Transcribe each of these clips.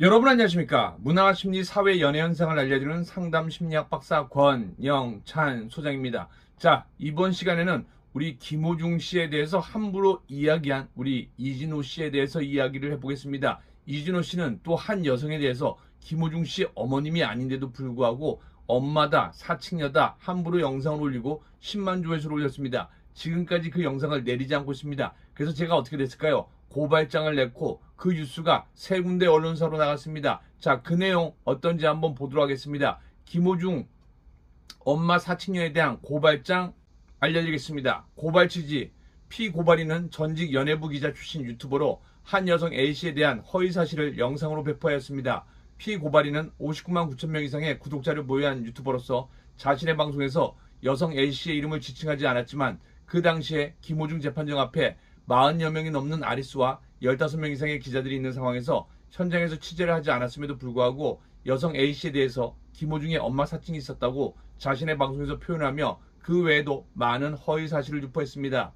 여러분 안녕하십니까? 문화, 심리, 사회, 연애 현상을 알려주는 상담 심리학 박사 권영찬 소장입니다. 자, 이번 시간에는 우리 김호중 씨에 대해서 함부로 이야기한 우리 이진호 씨에 대해서 이야기를 해보겠습니다. 이진호 씨는 또 한 여성에 대해서 김호중 씨 어머님이 아닌데도 불구하고 엄마다, 사칭녀다 함부로 영상을 올리고 10만 조회수를 올렸습니다. 지금까지 그 영상을 내리지 않고 있습니다. 그래서 제가 어떻게 됐을까요? 고발장을 냈고 그 뉴스가 세 군데 언론사로 나갔습니다. 자, 그 내용 어떤지 한번 보도록 하겠습니다. 김호중 엄마 사칭녀에 대한 고발장 알려드리겠습니다. 고발 취지: 피고발인은 전직 연예부 기자 출신 유튜버로 한 여성 A씨에 대한 허위 사실을 영상으로 배포하였습니다. 피고발인은 59만 9천 명 이상의 구독자를 보유한 유튜버로서 자신의 방송에서 여성 A씨의 이름을 지칭하지 않았지만 그 당시에 김호중 재판정 앞에 40여 명이 넘는 아리수와 15명 이상의 기자들이 있는 상황에서 현장에서 취재를 하지 않았음에도 불구하고 여성 A씨에 대해서 김호중의 엄마 사칭이 있었다고 자신의 방송에서 표현하며 그 외에도 많은 허위 사실을 유포했습니다.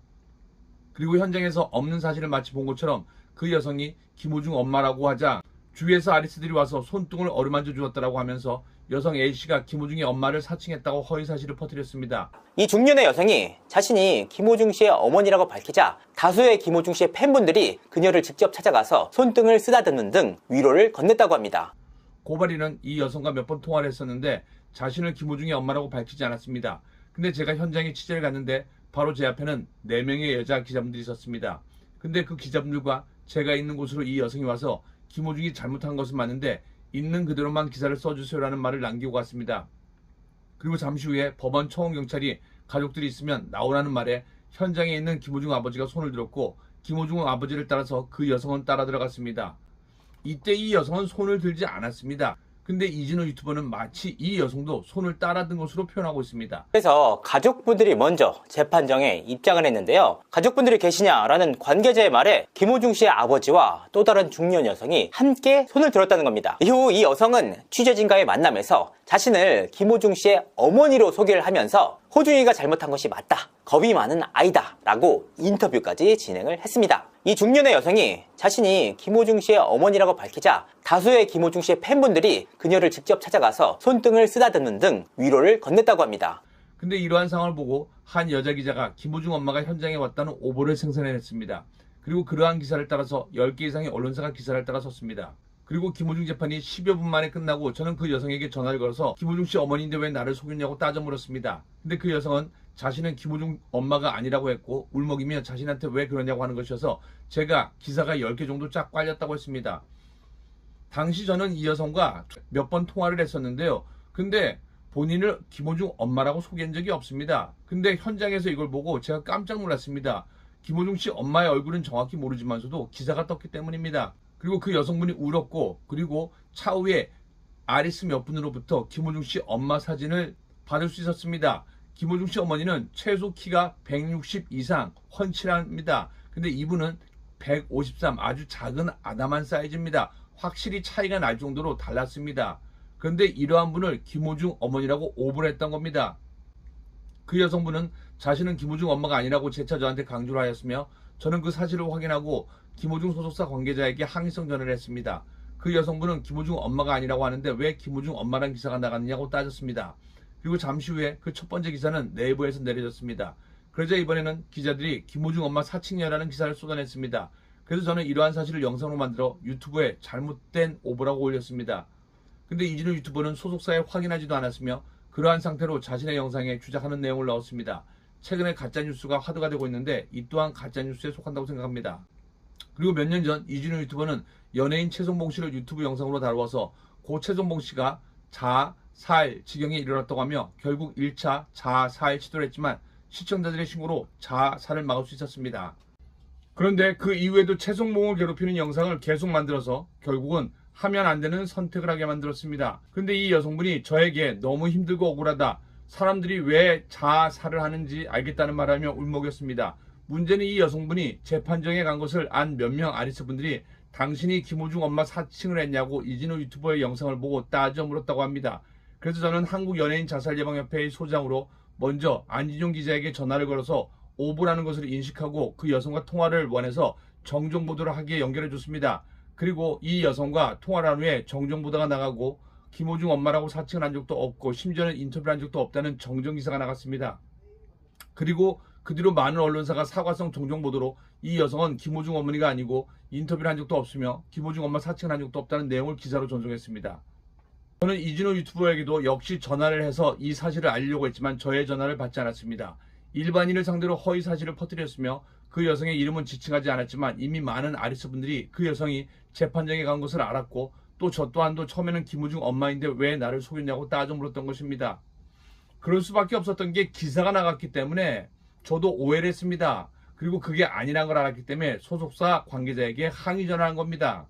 그리고 현장에서 없는 사실을 마치 본 것처럼 그 여성이 김호중 엄마라고 하자 주위에서 아리스들이 와서 손등을 어루만져 주었다고 하면서 여성 A씨가 김호중의 엄마를 사칭했다고 허위 사실을 퍼뜨렸습니다. 이 중년의 여성이 자신이 김호중 씨의 어머니라고 밝히자 다수의 김호중 씨의 팬분들이 그녀를 직접 찾아가서 손등을 쓰다듬는 등 위로를 건넸다고 합니다. 고발인은 이 여성과 몇 번 통화를 했었는데 자신을 김호중의 엄마라고 밝히지 않았습니다. 근데 제가 현장에 취재를 갔는데 바로 제 앞에는 4명의 여자 기자분들이 있었습니다. 근데 그 기자분들과 제가 있는 곳으로 이 여성이 와서 김호중이 잘못한 것은 맞는데 있는 그대로만 기사를 써주세요라는 말을 남기고 갔습니다. 그리고 잠시 후에 법원 청원경찰이 가족들이 있으면 나오라는 말에 현장에 있는 김호중 아버지가 손을 들었고 김호중 아버지를 따라서 그 여성은 따라 들어갔습니다. 이때 이 여성은 손을 들지 않았습니다. 근데 이진호 유튜버는 마치 이 여성도 손을 따라 든 것으로 표현하고 있습니다. 그래서 가족분들이 먼저 재판정에 입장을 했는데요. 가족분들이 계시냐라는 관계자의 말에 김호중 씨의 아버지와 또 다른 중년 여성이 함께 손을 들었다는 겁니다. 이후 이 여성은 취재진과의 만남에서 자신을 김호중 씨의 어머니로 소개를 하면서 호중이가 잘못한 것이 맞다, 겁이 많은 아이다 라고 인터뷰까지 진행을 했습니다. 이 중년의 여성이 자신이 김호중 씨의 어머니라고 밝히자 다수의 김호중 씨의 팬분들이 그녀를 직접 찾아가서 손등을 쓰다듬는 등 위로를 건넸다고 합니다. 근데 이러한 상황을 보고 한 여자 기자가 김호중 엄마가 현장에 왔다는 오보를 생산해냈습니다. 그리고 그러한 기사를 따라서 10개 이상의 언론사가 기사를 따라 썼습니다. 그리고 김호중 재판이 10여 분 만에 끝나고 저는 그 여성에게 전화를 걸어서 김호중 씨 어머니인데 왜 나를 속였냐고 따져 물었습니다. 근데 그 여성은 자신은 김호중 엄마가 아니라고 했고 울먹이며 자신한테 왜 그러냐고 하는 것이어서 제가 기사가 10개 정도 쫙 깔렸다고 했습니다. 당시 저는 이 여성과 몇 번 통화를 했었는데요. 근데 본인을 김호중 엄마라고 소개한 적이 없습니다. 근데 현장에서 이걸 보고 제가 깜짝 놀랐습니다. 김호중 씨 엄마의 얼굴은 정확히 모르지만서도 기사가 떴기 때문입니다. 그리고 그 여성분이 울었고 그리고 차후에 아리스 몇 분으로부터 김호중 씨 엄마 사진을 받을 수 있었습니다. 김호중 씨 어머니는 최소 키가 160 이상 훤칠합니다. 근데 이분은 153, 아주 작은 아담한 사이즈입니다. 확실히 차이가 날 정도로 달랐습니다. 그런데 이러한 분을 김호중 어머니라고 오보를 했던 겁니다. 그 여성분은 자신은 김호중 엄마가 아니라고 재차 저한테 강조를 하였으며 저는 그 사실을 확인하고 김호중 소속사 관계자에게 항의성 전화를 했습니다. 그 여성분은 김호중 엄마가 아니라고 하는데 왜 김호중 엄마란 기사가 나갔느냐고 따졌습니다. 그리고 잠시 후에 그 첫 번째 기사는 네이버에서 내려졌습니다. 그러자 이번에는 기자들이 김호중 엄마 사칭녀라는 기사를 쏟아냈습니다. 그래서 저는 이러한 사실을 영상으로 만들어 유튜브에 잘못된 오보라고 올렸습니다. 근데 이진호 유튜버는 소속사에 확인하지도 않았으며 그러한 상태로 자신의 영상에 주장하는 내용을 넣었습니다. 최근에 가짜뉴스가 화두가 되고 있는데 이 또한 가짜뉴스에 속한다고 생각합니다. 그리고 몇 년 전 이진호 유튜버는 연예인 최성봉 씨를 유튜브 영상으로 다루어서 고 최성봉 씨가 자살 지경에 이르렀다고 하며 결국 1차 자살 시도를 했지만 시청자들의 신고로 자살을 막을 수 있었습니다. 그런데 그 이후에도 최성봉을 괴롭히는 영상을 계속 만들어서 결국은 하면 안 되는 선택을 하게 만들었습니다. 근데 이 여성분이 저에게 너무 힘들고 억울하다, 사람들이 왜 자살을 하는지 알겠다는 말하며 울먹였습니다. 문제는 이 여성분이 재판정에 간 것을 안 몇 명 아리스 분들이 당신이 김호중 엄마 사칭을 했냐고 이진호 유튜버의 영상을 보고 따져 물었다고 합니다. 그래서 저는 한국연예인 자살예방협회의 소장으로 먼저 안진용 기자에게 전화를 걸어서 오보라는 것을 인식하고 그 여성과 통화를 원해서 정정보도를 하기에 연결해 줬습니다. 그리고 이 여성과 통화를 한 후에 정정보도가 나가고 김호중 엄마라고 사칭을 한 적도 없고 심지어는 인터뷰를 한 적도 없다는 정정기사가 나갔습니다. 그리고 그 뒤로 많은 언론사가 사과성 정정보도로 이 여성은 김호중 어머니가 아니고 인터뷰를 한 적도 없으며 김호중 엄마 사칭을 한 적도 없다는 내용을 기사로 전송했습니다. 저는 이진호 유튜버에게도 역시 전화를 해서 이 사실을 알리려고 했지만 저의 전화를 받지 않았습니다. 일반인을 상대로 허위 사실을 퍼뜨렸으며 그 여성의 이름은 지칭하지 않았지만 이미 많은 아리스분들이 그 여성이 재판정에 간 것을 알았고 또 저 또한도 처음에는 김호중 엄마인데 왜 나를 속였냐고 따져 물었던 것입니다. 그럴 수밖에 없었던 게 기사가 나갔기 때문에 저도 오해를 했습니다. 그리고 그게 아니란 걸 알았기 때문에 소속사 관계자에게 항의 전화한 겁니다.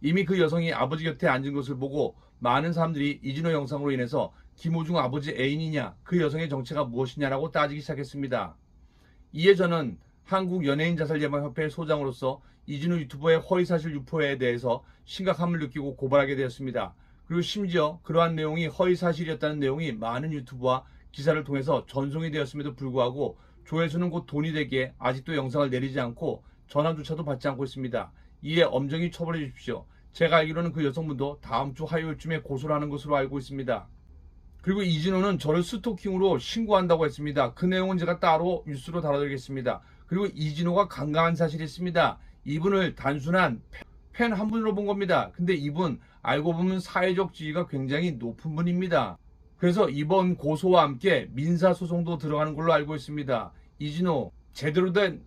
이미 그 여성이 아버지 곁에 앉은 것을 보고 많은 사람들이 이진호 영상으로 인해서 김호중 아버지 애인이냐, 그 여성의 정체가 무엇이냐라고 따지기 시작했습니다. 이에 저는 한국연예인자살예방협회 소장으로서 이진호 유튜버의 허위사실 유포에 대해서 심각함을 느끼고 고발하게 되었습니다. 그리고 심지어 그러한 내용이 허위사실이었다는 내용이 많은 유튜브와 기사를 통해서 전송이 되었음에도 불구하고 조회수는 곧 돈이 되기에 아직도 영상을 내리지 않고 전화조차도 받지 않고 있습니다. 이에 엄정히 처벌해 주십시오. 제가 알기로는 그 여성분도 다음 주 화요일쯤에 고소를 하는 것으로 알고 있습니다. 그리고 이진호는 저를 스토킹으로 신고한다고 했습니다. 그 내용은 제가 따로 뉴스로 다뤄드리겠습니다. 그리고 이진호가 강간한 사실이 있습니다. 이분을 단순한 팬 한 분으로 본 겁니다. 근데 이분 알고 보면 사회적 지위가 굉장히 높은 분입니다. 그래서 이번 고소와 함께 민사소송도 들어가는 걸로 알고 있습니다. 이진호 제대로 된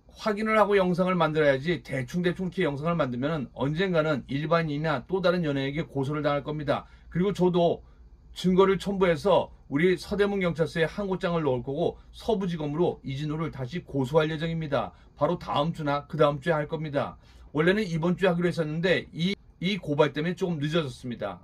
확인을 하고 영상을 만들어야지 대충 이렇게 영상을 만들면 언젠가는 일반인이나 또 다른 연예인에게 고소를 당할 겁니다. 그리고 저도 증거를 첨부해서 우리 서대문 경찰서에 항고장을 넣을 거고 서부지검으로 이진호를 다시 고소할 예정입니다. 바로 다음 주나 그 다음 주에 할 겁니다. 원래는 이번 주에 하기로 했었는데 이 고발 때문에 조금 늦어졌습니다.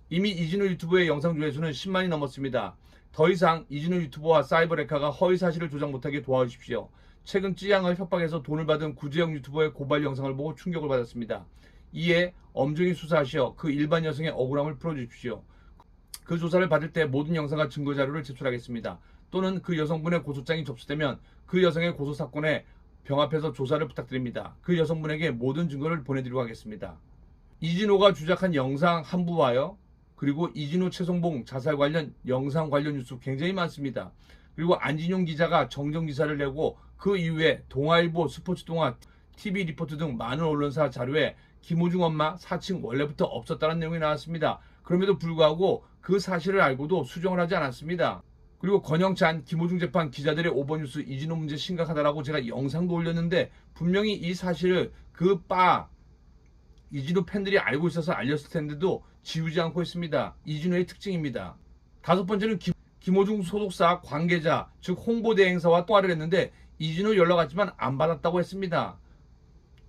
이미 이진호 유튜브의 영상 조회수는 10만이 넘었습니다. 더 이상 이진호 유튜버와 사이버레카가 허위 사실을 조작 못하게 도와주십시오. 최근 찌양을 협박해서 돈을 받은 구재영 유튜버의 고발 영상을 보고 충격을 받았습니다. 이에 엄정히 수사하시어 그 일반 여성의 억울함을 풀어주십시오. 그 조사를 받을 때 모든 영상과 증거자료를 제출하겠습니다. 또는 그 여성분의 고소장이 접수되면 그 여성의 고소사건에 병합해서 조사를 부탁드립니다. 그 여성분에게 모든 증거를 보내드리고 하겠습니다. 이진호가 주작한 영상 한부와요. 그리고 이진호 최성봉 자살 관련 영상 관련 뉴스 굉장히 많습니다. 그리고 안진용 기자가 정정기사를 내고 그 이후에 동아일보, 스포츠동아, TV리포트 등 많은 언론사 자료에 김호중 엄마 사칭 원래부터 없었다는 내용이 나왔습니다. 그럼에도 불구하고 그 사실을 알고도 수정을 하지 않았습니다. 그리고 권영찬, 김호중 재판 기자들의 오버뉴스 이진호 문제 심각하다라고 제가 영상도 올렸는데 분명히 이 사실을 그 이진호 팬들이 알고 있어서 알렸을 텐데도 지우지 않고 있습니다. 이진호의 특징입니다. 다섯 번째는 김호중 소속사 관계자, 즉 홍보대행사와 통화를 했는데 이진호 연락 왔지만 안 받았다고 했습니다.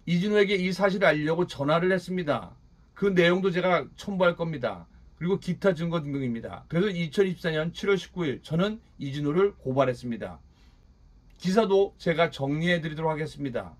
이진호에게 이 사실을 알리려고 전화를 했습니다. 그 내용도 제가 첨부할 겁니다. 그리고 기타 증거 등등입니다. 그래서 2024년 7월 19일 저는 이진호를 고발했습니다. 기사도 제가 정리해 드리도록 하겠습니다.